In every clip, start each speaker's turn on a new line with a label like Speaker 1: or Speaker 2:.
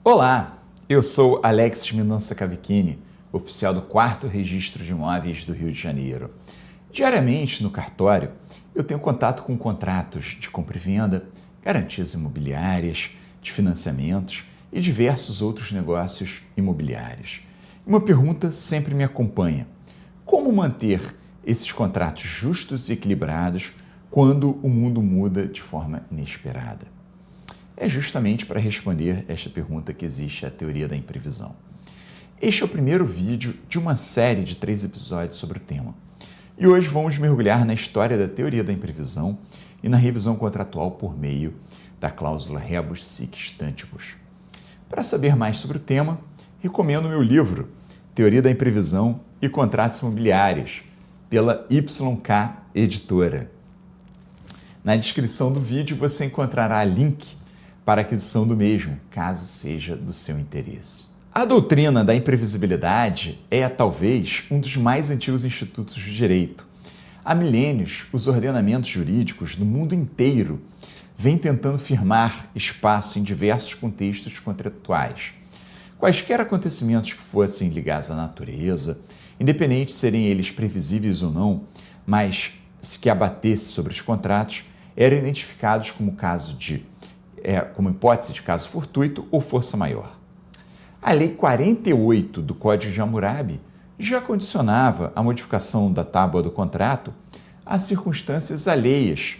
Speaker 1: Olá, eu sou Alex Mendonça Cavicchiini, oficial do 4º Registro de Imóveis do Rio de Janeiro. Diariamente no cartório, eu tenho contato com contratos de compra e venda, garantias imobiliárias, de financiamentos e diversos outros negócios imobiliários. Uma pergunta sempre me acompanha: como manter esses contratos justos e equilibrados quando o mundo muda de forma inesperada? É justamente para responder esta pergunta que existe a teoria da imprevisão. Este é o primeiro vídeo de uma série de 3 episódios sobre o tema. E hoje vamos mergulhar na história da teoria da imprevisão e na revisão contratual por meio da cláusula rebus sic stantibus. Para saber mais sobre o tema, recomendo meu livro Teoria da Imprevisão e Contratos Imobiliários, pela YK Editora. Na descrição do vídeo você encontrará link para a aquisição do mesmo, caso seja do seu interesse. A doutrina da imprevisibilidade é, talvez, um dos mais antigos institutos de direito. Há milênios, os ordenamentos jurídicos do mundo inteiro vêm tentando firmar espaço em diversos contextos contratuais. Quaisquer acontecimentos que fossem ligados à natureza, independente de serem eles previsíveis ou não, mas se que abatesse sobre os contratos, eram identificados como como hipótese de caso fortuito ou força maior. A Lei 48 do Código de Hammurabi já condicionava a modificação da tábua do contrato a circunstâncias alheias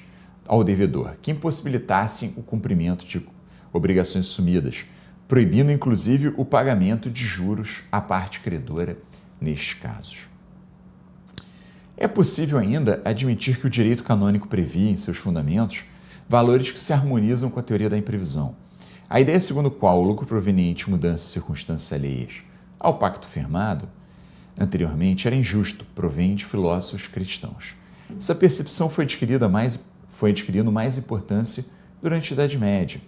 Speaker 1: ao devedor, que impossibilitassem o cumprimento de obrigações assumidas, proibindo inclusive o pagamento de juros à parte credora nestes casos. É possível ainda admitir que o direito canônico previa em seus fundamentos valores que se harmonizam com a teoria da imprevisão. A ideia segundo a qual o lucro proveniente de mudanças de circunstâncias alheias ao pacto firmado anteriormente era injusto, provém de filósofos cristãos. Essa percepção foi adquirindo mais importância durante a Idade Média,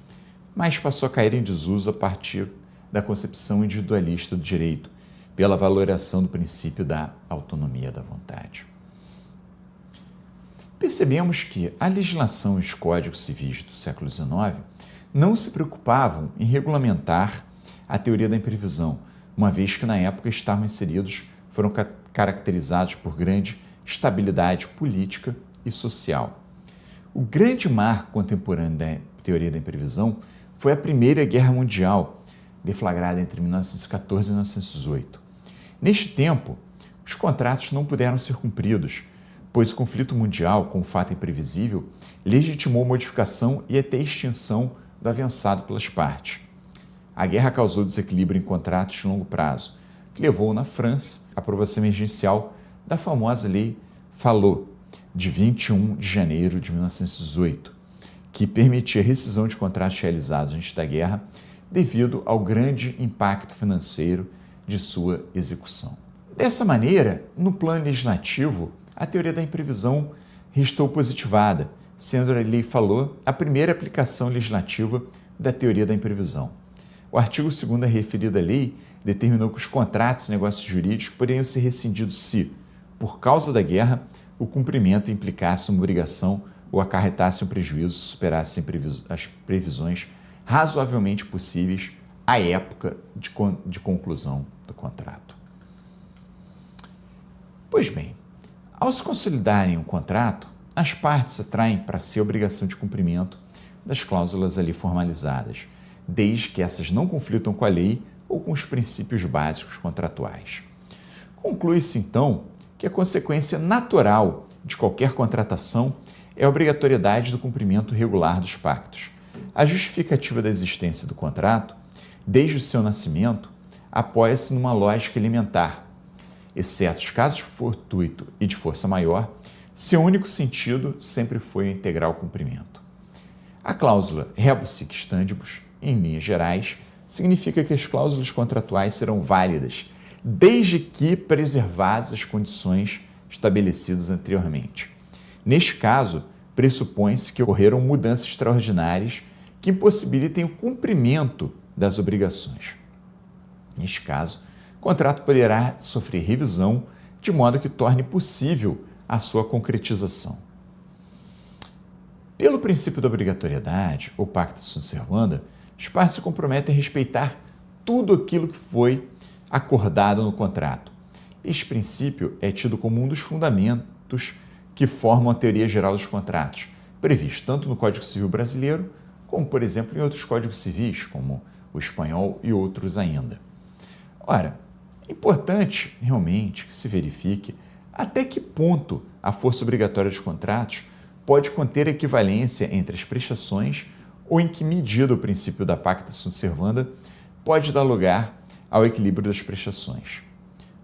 Speaker 1: mas passou a cair em desuso a partir da concepção individualista do direito, pela valoração do princípio da autonomia da vontade. Percebemos que a legislação e os códigos civis do século XIX não se preocupavam em regulamentar a teoria da imprevisão, uma vez que na época foram caracterizados por grande estabilidade política e social. O grande marco contemporâneo da teoria da imprevisão foi a Primeira Guerra Mundial, deflagrada entre 1914 e 1918. Neste tempo, os contratos não puderam ser cumpridos, pois o conflito mundial, com um fato imprevisível, legitimou modificação e até extinção do avançado pelas partes. A guerra causou desequilíbrio em contratos de longo prazo, que levou na França à aprovação emergencial da famosa Lei Fallot, de 21 de janeiro de 1918, que permitia a rescisão de contratos realizados antes da guerra devido ao grande impacto financeiro de sua execução. Dessa maneira, no plano legislativo, a teoria da imprevisão restou positivada, sendo a Lei Fallot a primeira aplicação legislativa da teoria da imprevisão. O artigo 2º da referida lei determinou que os contratos e negócios jurídicos poderiam ser rescindidos se, por causa da guerra, o cumprimento implicasse uma obrigação ou acarretasse um prejuízo que superasse as previsões razoavelmente possíveis à época de conclusão do contrato. Pois bem, ao se consolidarem um contrato, as partes atraem para si a obrigação de cumprimento das cláusulas ali formalizadas, desde que essas não conflitam com a lei ou com os princípios básicos contratuais. Conclui-se, então, que a consequência natural de qualquer contratação é a obrigatoriedade do cumprimento regular dos pactos. A justificativa da existência do contrato, desde o seu nascimento, apoia-se numa lógica elementar. Exceto os casos fortuito e de força maior, seu único sentido sempre foi o integral cumprimento. A cláusula rebus sic stantibus, em linhas gerais, significa que as cláusulas contratuais serão válidas desde que preservadas as condições estabelecidas anteriormente. Neste caso, pressupõe-se que ocorreram mudanças extraordinárias que impossibilitem o cumprimento das obrigações. Neste caso, o contrato poderá sofrer revisão de modo que torne possível a sua concretização. Pelo princípio da obrigatoriedade, ou pacta sunt servanda, as partes se comprometem a respeitar tudo aquilo que foi acordado no contrato. Este princípio é tido como um dos fundamentos que formam a teoria geral dos contratos, previsto tanto no Código Civil brasileiro, como, por exemplo, em outros códigos civis, como o espanhol e outros ainda. Ora, é importante realmente que se verifique até que ponto a força obrigatória dos contratos pode conter equivalência entre as prestações ou em que medida o princípio da pacta sunt servanda pode dar lugar ao equilíbrio das prestações.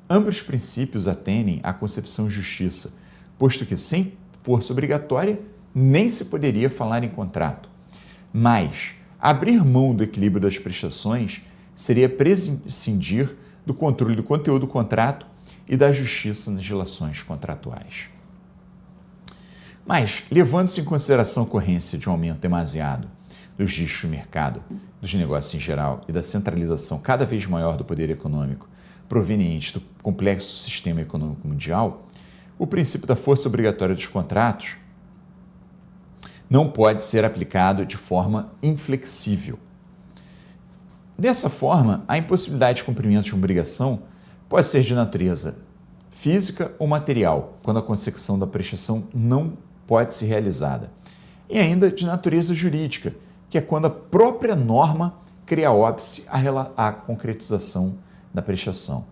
Speaker 1: Ambos os princípios atendem à concepção de justiça, posto que sem força obrigatória nem se poderia falar em contrato. Mas abrir mão do equilíbrio das prestações seria prescindir do controle do conteúdo do contrato e da justiça nas relações contratuais. Mas, levando-se em consideração a ocorrência de um aumento demasiado dos riscos de mercado, dos negócios em geral e da centralização cada vez maior do poder econômico proveniente do complexo sistema econômico mundial, o princípio da força obrigatória dos contratos não pode ser aplicado de forma inflexível. Dessa forma, a impossibilidade de cumprimento de uma obrigação pode ser de natureza física ou material, quando a consecução da prestação não pode ser realizada, e ainda de natureza jurídica, que é quando a própria norma cria óbice à concretização da prestação.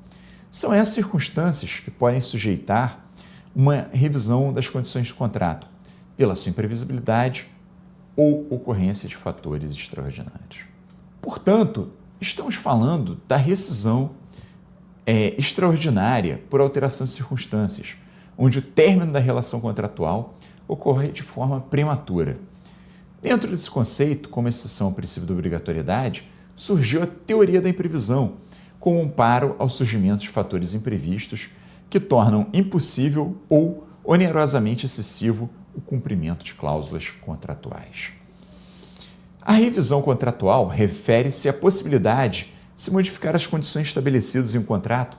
Speaker 1: São essas circunstâncias que podem sujeitar uma revisão das condições do contrato, pela sua imprevisibilidade ou ocorrência de fatores extraordinários. Portanto, estamos falando da rescisão extraordinária por alteração de circunstâncias, onde o término da relação contratual ocorre de forma prematura. Dentro desse conceito, como exceção ao princípio da obrigatoriedade, surgiu a teoria da imprevisão, como um amparo ao surgimento de fatores imprevistos que tornam impossível ou onerosamente excessivo o cumprimento de cláusulas contratuais. A revisão contratual refere-se à possibilidade de se modificar as condições estabelecidas em um contrato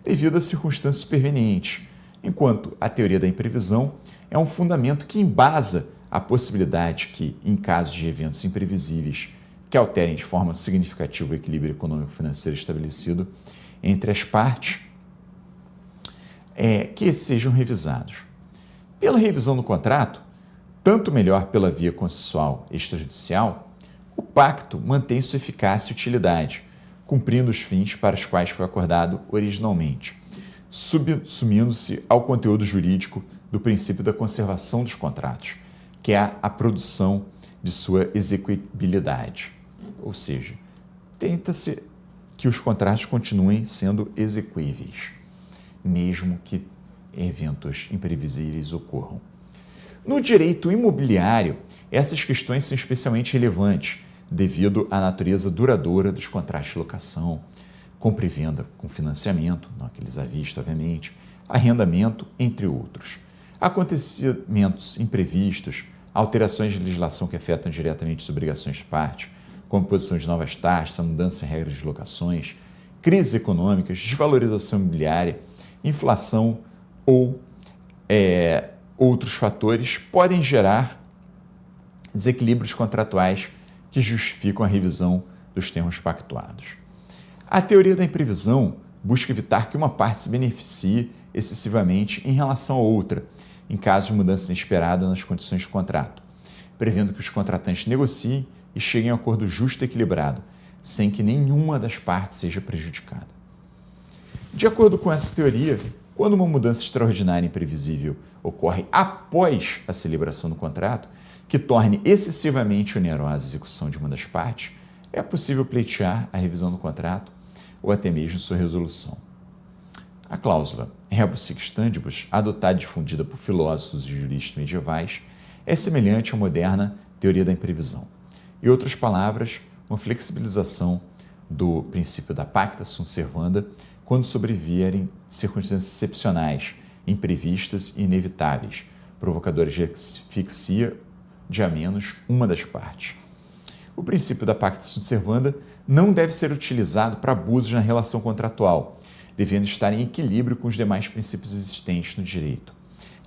Speaker 1: devido às circunstâncias supervenientes, enquanto a teoria da imprevisão é um fundamento que embasa a possibilidade que, em casos de eventos imprevisíveis que alterem de forma significativa o equilíbrio econômico-financeiro estabelecido entre as partes, que sejam revisados. Pela revisão do contrato, tanto melhor pela via consensual extrajudicial, o pacto mantém sua eficácia e utilidade, cumprindo os fins para os quais foi acordado originalmente, subsumindo-se ao conteúdo jurídico do princípio da conservação dos contratos, que é a produção de sua execuibilidade. Ou seja, tenta-se que os contratos continuem sendo execuíveis, mesmo que eventos imprevisíveis ocorram. No direito imobiliário, essas questões são especialmente relevantes devido à natureza duradoura dos contratos de locação, compra e venda com financiamento, não aqueles à vista, obviamente, arrendamento, entre outros. Acontecimentos imprevistos, alterações de legislação que afetam diretamente as obrigações de parte, como a imposição de novas taxas, mudança em regras de locações, crises econômicas, desvalorização imobiliária, inflação ou outros fatores podem gerar desequilíbrios contratuais que justificam a revisão dos termos pactuados. A teoria da imprevisão busca evitar que uma parte se beneficie excessivamente em relação a outra, em caso de mudança inesperada nas condições de contrato, prevendo que os contratantes negociem e cheguem a um acordo justo e equilibrado, sem que nenhuma das partes seja prejudicada. De acordo com essa teoria, quando uma mudança extraordinária e imprevisível ocorre após a celebração do contrato, que torne excessivamente onerosa a execução de uma das partes, é possível pleitear a revisão do contrato ou até mesmo sua resolução. A cláusula rebus sic stantibus, adotada e difundida por filósofos e juristas medievais, é semelhante à moderna teoria da imprevisão. Em outras palavras, uma flexibilização do princípio da pacta sunt servanda quando sobrevierem circunstâncias excepcionais, imprevistas e inevitáveis, provocadoras de asfixia de ao menos uma das partes. O princípio da pacta sunt servanda não deve ser utilizado para abusos na relação contratual, devendo estar em equilíbrio com os demais princípios existentes no direito.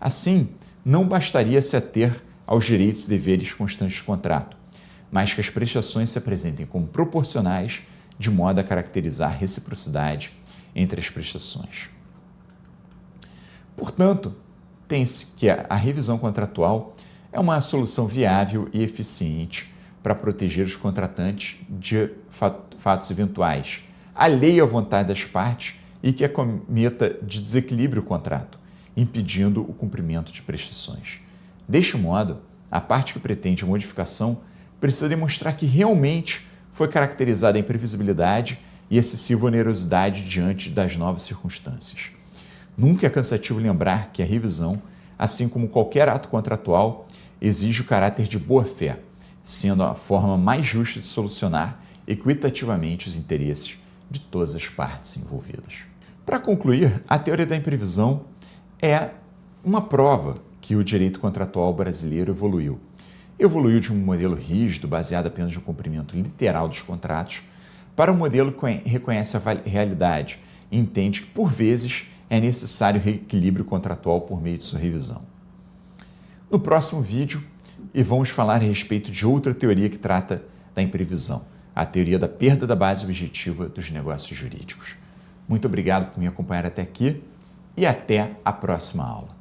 Speaker 1: Assim, não bastaria se ater aos direitos e deveres constantes do contrato, mas que as prestações se apresentem como proporcionais, de modo a caracterizar a reciprocidade entre as prestações. Portanto, pense que a revisão contratual é uma solução viável e eficiente para proteger os contratantes de fatos eventuais, alheio à vontade das partes e que acometa de desequilíbrio o contrato, impedindo o cumprimento de prestações. Deste modo, a parte que pretende a modificação precisa demonstrar que realmente foi caracterizada a imprevisibilidade e excessiva onerosidade diante das novas circunstâncias. Nunca é cansativo lembrar que a revisão, assim como qualquer ato contratual, exige o caráter de boa-fé, sendo a forma mais justa de solucionar equitativamente os interesses de todas as partes envolvidas. Para concluir, a teoria da imprevisão é uma prova que o direito contratual brasileiro evoluiu. Evoluiu de um modelo rígido, baseado apenas no cumprimento literal dos contratos, para um modelo que reconhece a realidade e entende que, por vezes, é necessário reequilíbrio contratual por meio de sua revisão. No próximo vídeo, vamos falar a respeito de outra teoria que trata da imprevisão, a teoria da perda da base objetiva dos negócios jurídicos. Muito obrigado por me acompanhar até aqui e até a próxima aula.